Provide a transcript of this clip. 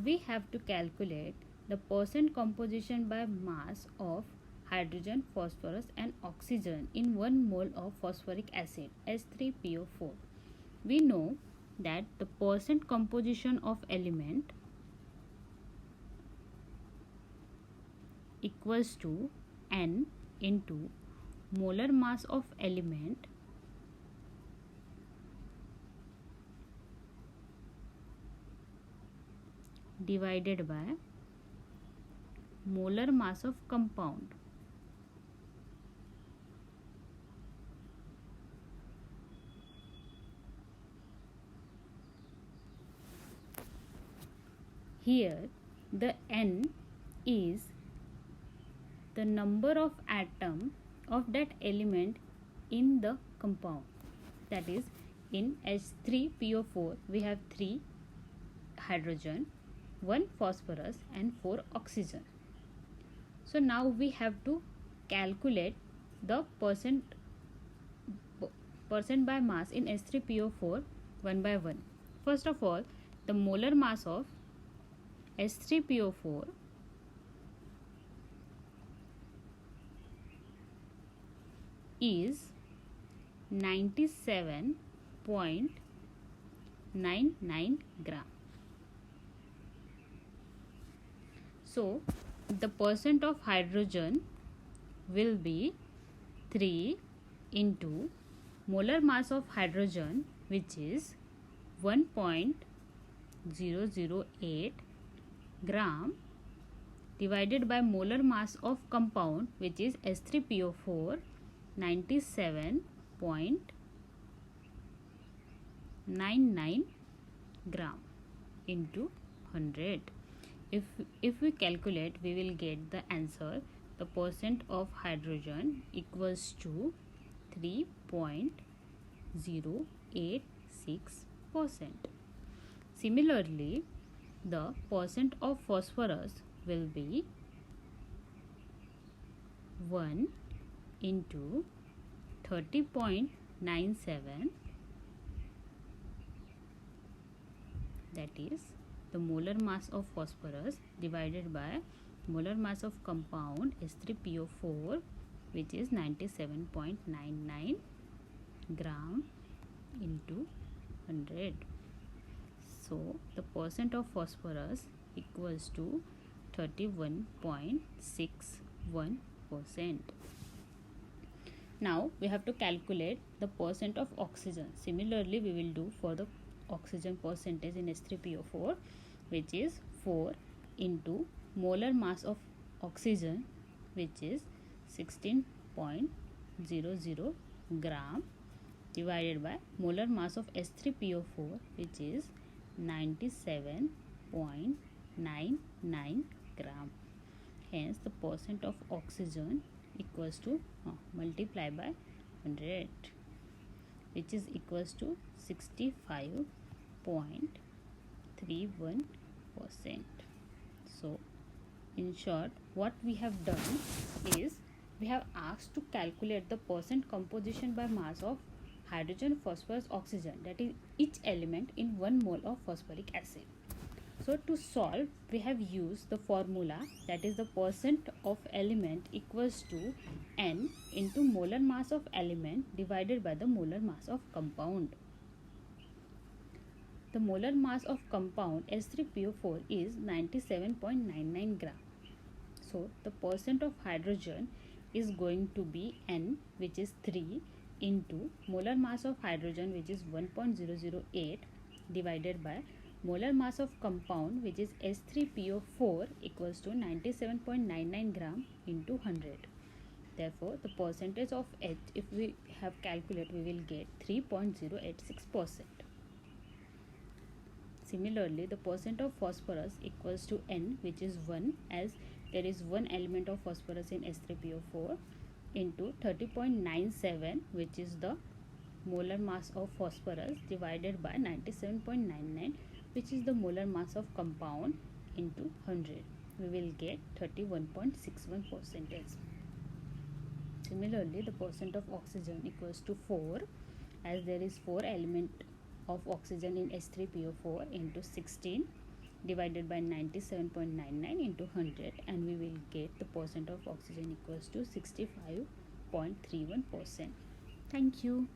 we have to calculate the percent composition by mass of hydrogen, phosphorus and oxygen in 1 mole of phosphoric acid H3PO4. We know that the percent composition of element equals to N into molar mass of element divided by molar mass of compound. Here the N is the number of atom of that element in the compound. That is, in H3PO4 we have 3 hydrogen, 1 phosphorus and 4 oxygen. So now we have to calculate the percent by mass in H3PO4 one by one. First of all, the molar mass of H3PO4 is 97.99 gram. So the percent of hydrogen will be 3 into molar mass of hydrogen, which is 1.008 gram, divided by molar mass of compound, which is H3PO4, 97.99 gram into 100. If we calculate, we will get the answer. The percent of hydrogen equals to 3.086%. Similarly, the percent of phosphorus will be 1 into 30.97, that is the molar mass of phosphorus divided by molar mass of compound H3PO4, which is 97.99 gram into 100. So the percent of phosphorus equals to 31.61%. Now we have to calculate the percent of oxygen. Similarly, we will do for the oxygen percentage in H3PO4, which is 4 into molar mass of oxygen, which is 16.00 gram, divided by molar mass of H3PO4, which is 97.99 gram. Hence the percent of oxygen equals to multiply by 100, which is equals to 65.31%. So in short, what we have done is we have asked to calculate the percent composition by mass of hydrogen, phosphorus, oxygen, that is each element in 1 mole of phosphoric acid. So to solve, we have used the formula, that is the percent of element equals to N into molar mass of element divided by the molar mass of compound. The molar mass of compound H3PO4 is 97.99 gram. So the percent of hydrogen is going to be N, which is 3 into molar mass of hydrogen, which is 1.008, divided by molar mass of compound, which is H3PO4, equals to 97.99 gram into 100. Therefore the percentage of H, if we have calculated, we will get 3.086%. Similarly, the percent of phosphorus equals to N, which is 1, as there is one element of phosphorus in H3PO4, into 30.97, which is the molar mass of phosphorus, divided by 97.99, which is the molar mass of compound, into 100. We will get 31.61%. Similarly, the percent of oxygen equals to 4, as there is 4 element of oxygen in H3PO4, into 16, divided by 97.99 into 100, and we will get the percent of oxygen equals to 65.31%. Thank you.